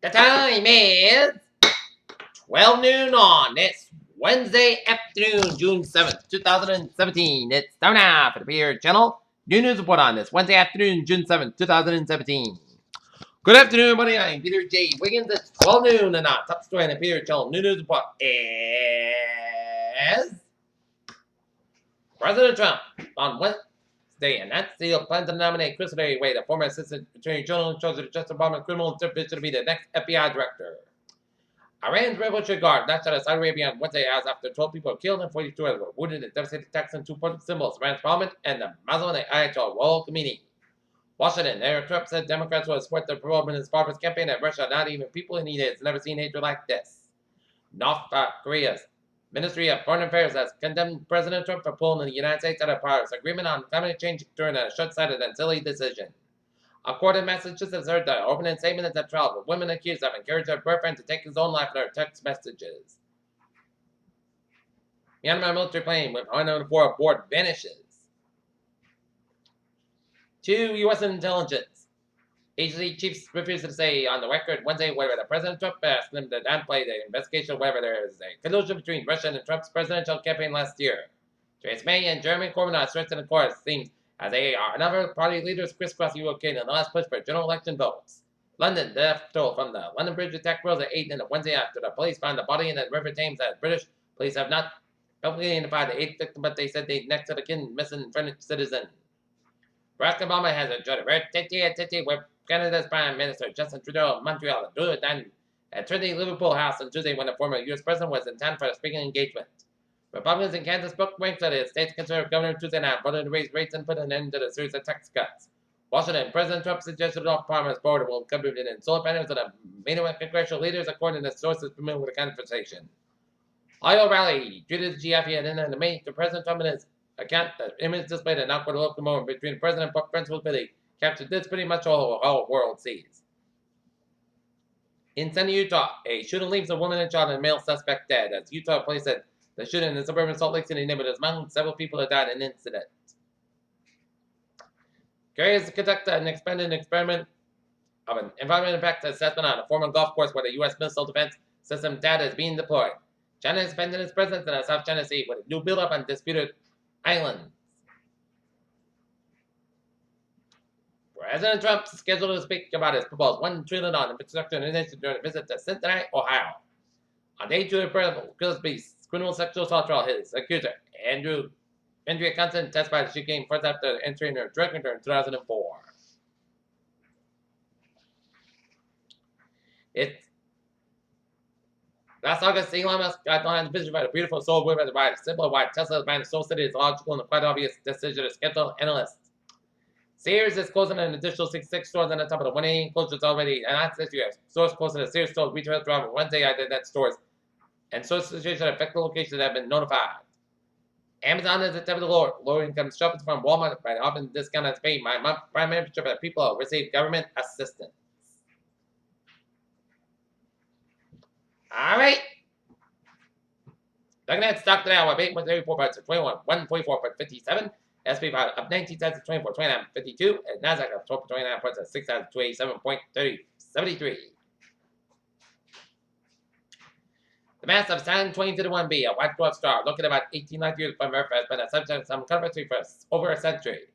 The time is 12 noon on this Wednesday afternoon, June 7th, 2017. It's time now for the PR channel. New news report on this Wednesday afternoon, June 7th, 2017. Good afternoon, everybody. I'm Peter J. Wiggins. It's 12 noon and our top story on the PR channel. New news report is President Trump on Wednesday announced he plans to nominate Chris Wade, a former assistant attorney general in charge of the Justice Department criminal intervention, to be the next FBI director. Iran's Revolutionary Guard launched out of Saudi Arabia on Wednesday hours after 12 people were killed and 42 others were wounded in devastating attacks on two public symbols, Iran's parliament and the Muslim Ayatollah Ruhollah Khomeini. Washington, Eric Trump said Democrats will support the pro-women in his father's campaign that Russia, not even people in need, has never seen hatred like this. North Korea's Ministry of Foreign Affairs has condemned President Trump for pulling the United States out of Paris agreement on climate change during a short-sighted and silly decision. A court in Massachusetts heard the opening statement at the trial with women accused of encouraging her boyfriend to take his own life in her text messages. Myanmar military plane with 104 aboard vanishes. Two U.S. intelligence agency chiefs refused to say on the record Wednesday whether the President Trump asked them to downplay the investigation of whether there is a collusion between Russia and Trump's presidential campaign last year. Theresa May and Jeremy Corbyn are stretched in the course themes as they are another party leaders crisscross the UK in the last push for general election votes. London, the death toll from the London Bridge attack rose at 8 on Wednesday after the police found the body in the River Thames as British police have not publicly identified the 8th victim, but they said they next to the kin missing French citizen. Barack Obama has enjoyed a rare tete-a-tete with Canada's Prime Minister Justin Trudeau of Montreal at Trinity Liverpool House on Tuesday when the former U.S. president was in town for a speaking engagement. Republicans in Kansas booked ranks that the state's conservative governor Tuesday night voted to raise rates and put an end to the series of tax cuts. Washington, President Trump suggested off Palmer's board will cover it in solar panels that have made with congressional leaders, according to sources familiar with the conversation. Iowa rally treated the GFE and then the May to President Trump in his account. The image displayed an awkward local moment between President Buck Principal Billy captured this pretty much all the whole world sees. In Sunny, Utah, a shooting leaves a woman and child and a male suspect dead, as Utah police said. The shooting in suburban Salt Lake City neighborhood is among several people that died in the incident. Carriers conducted an expanded experiment of an environmental impact assessment on a former golf course where the U.S. Missile Defense System data is being deployed. China is expanding its presence in the South China Sea with a new buildup on disputed islands. President Trump is scheduled to speak about his proposed $1 trillion infrastructure initiative during a visit to Cincinnati, Ohio. On day 2 of the President Gillespie's criminal sexual assault trial, his accuser, Andrea Constant, testified that she came first after entering her drug return in 2004. Last August, Elon Musk got on his vision by the beautiful soul river to ride a simple white Tesla behind the Soul City is logical and quite obvious decision to schedule analysts. Sears is closing an additional 66 stores on the top of the 180 closures already, and that's this year. Stores closing the Sears stores retail drive on Wednesday identified stores, and store situations that affect the locations that have been notified. Amazon is attempting to lower income shoppers from Walmart by offering discount as paid by month prime membership that people receive government assistance. All right. Looking at stock today, our 8.34 parts of 21, 144.57. SP5 up 19 cents at 24.29.52, and Nasdaq up 12.29 points at 6,287.73. The mass of Saturn 2051b, a white dwarf star, located about 18 light years from Earth, has been a subject of some controversy for over a century.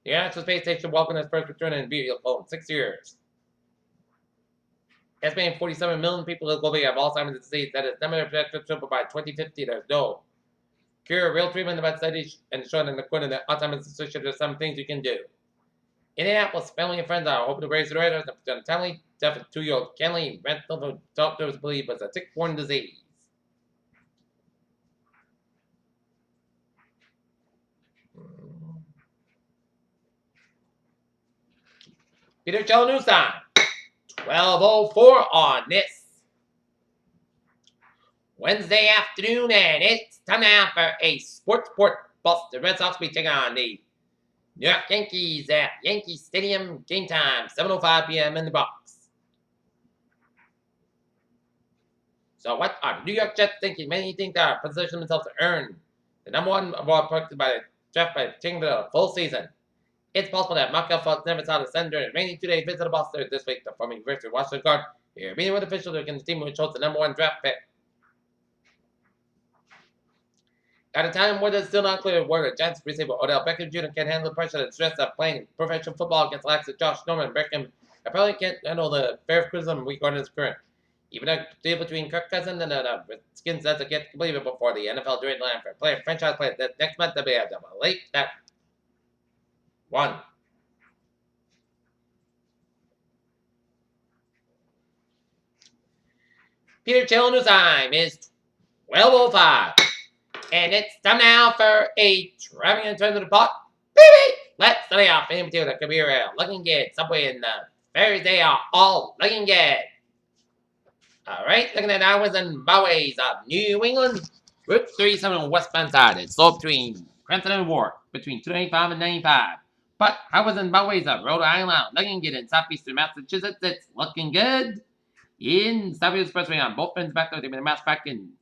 The International Space Station welcomed its first return in vehicle in 6 years. Estimated 47 million people globally have Alzheimer's disease that is never projected to triple by 2050. There's no cure, real treatment about studies, and showing in according to the Alzheimer's Association, there's some things you can do. Indianapolis family and friends are hoping to raise the rate of the timely death of 2-year-old Kenley Rental, who doctors believe was a tick-borne disease. Peter Chell News Time, 12:04 on this Wednesday afternoon, and it's time now for a sports report. The Red Sox will be taking on the New York Yankees at Yankee Stadium. Game time, 7:05 p.m. in the Bronx. So what are the New York Jets thinking? Many think they are positioning themselves to earn the #1 award protected by the draft by taking the full season. It's possible that Markel Fultz never saw the sun during a rainy 2-day visit to Boston this week. The former University of Washington guard Here, meeting with officials who can the team which holds the #1 draft pick. At a time where it's still not clear whether the Giants receiver Odell Beckham Jr. can handle the pressure and stress of playing professional football against the likes of Josh Norman, Beckham apparently can't handle the fair criticism regarding his current. Even a deal between Kirk Cousins and the Redskins doesn't get completed before the NFL trade line for franchise player that next month they'll be able to late that one. Peter Chill News Time is 12:05. And it's time now for a traveling in terms of the pot. Baby! Let's start off in between the career looking good. Subway and the Thursday are all looking good. Alright, looking at hours and byways of New England. Route 37 westbound side. It's sold between Cranston and Warwick, between 295 and 95. But hours and byways of Rhode Island looking good in southeastern Massachusetts. It's looking good. In Southeast Expressway on both ends back there, the mass back in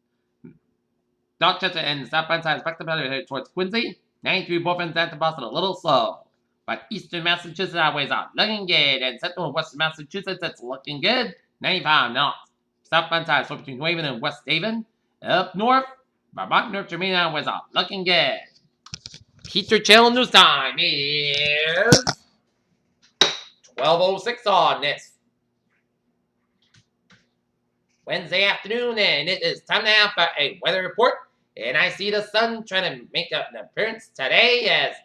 Dorchester and southbound side back to headed towards Quincy. 93 both ends down to Boston, a little slow. But eastern Massachusetts highways are looking good. And central and western Massachusetts, it's looking good. 95 north. Southbound side, so between New Haven and West Haven. Up north, Vermont, North Germany highways are looking good. Peter Chill News Time is 12:06 on this Wednesday afternoon, and it is time now for a weather report. And I see the sun trying to make an appearance today, as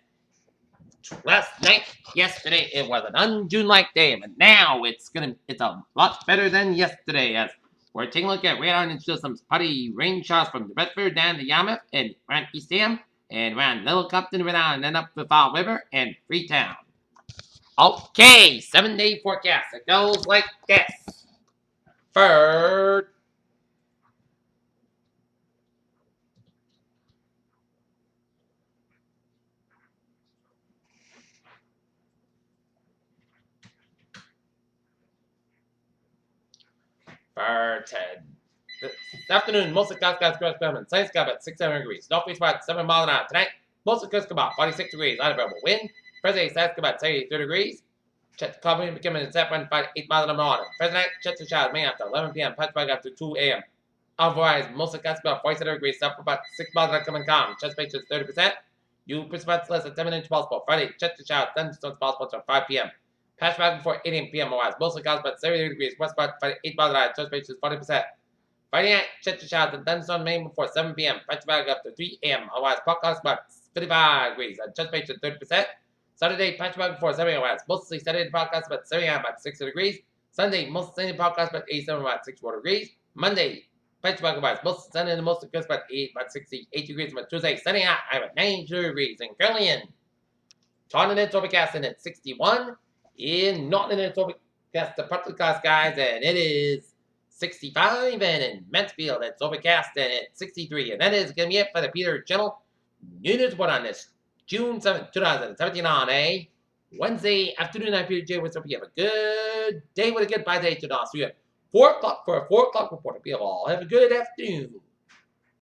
yesterday, it was an un-June-like day, but now it's a lot better than yesterday, as we're taking a look at radar and show some spotty rain showers from the Bedford down to Yarmouth and around Eastham and around Little Compton, and then up the Fall River and Freetown. Okay, 7-day forecast. It goes like this. For this afternoon, mostly clouds, gross and sunny sky about 6-7 degrees. Northeast about 7 miles an hour. Tonight, mostly clouds about 46 degrees. Unavailable wind. Thursday, south about 73 degrees. Check the carbon becoming a set 8 miles an hour. Thursday night, check the showers mainly after 11 p.m. Patch back after 2 a.m. Otherwise, mostly clouds about 47 degrees. South about 6 miles an hour coming calm. Chest space is 30%. You precipitates less than 10 minutes possible. Friday, check the showers. Thunderstorms possible until 5 p.m. Patch back before 8 p.m. Otherwise, mostly clouds about 70 degrees. West about 8 miles an hour. Chest space is 40%. Friday night, check the showers and thunderstorms mainly before 7 p.m. Patch back after 3 a.m. Otherwise, podcast about 55 degrees. Chest space is 30%. Saturday, patch back before 7 a.m. Mostly Saturday podcast about 7 a.m. about 60 degrees. Sunday, most Sunday podcast about 87 about 64 degrees. Monday, patch back about most Sunday and most of the about 68 degrees. But Tuesday, sunny hot, I have at 92 degrees. In Curlian, Taunton it's overcast and it's 61. In Norton it's overcast, the partly clouds skies, and it is 65. And in Mansfield it's overcast and it's 63. And that is going to be it for the Peter Channel News Report on this June 7th, 2017 on a Wednesday afternoon. I'm Peter J. What's up? You have a good day with a good bye day to us. So you have 4 o'clock for a 4 o'clock report. Hope you all have a good afternoon.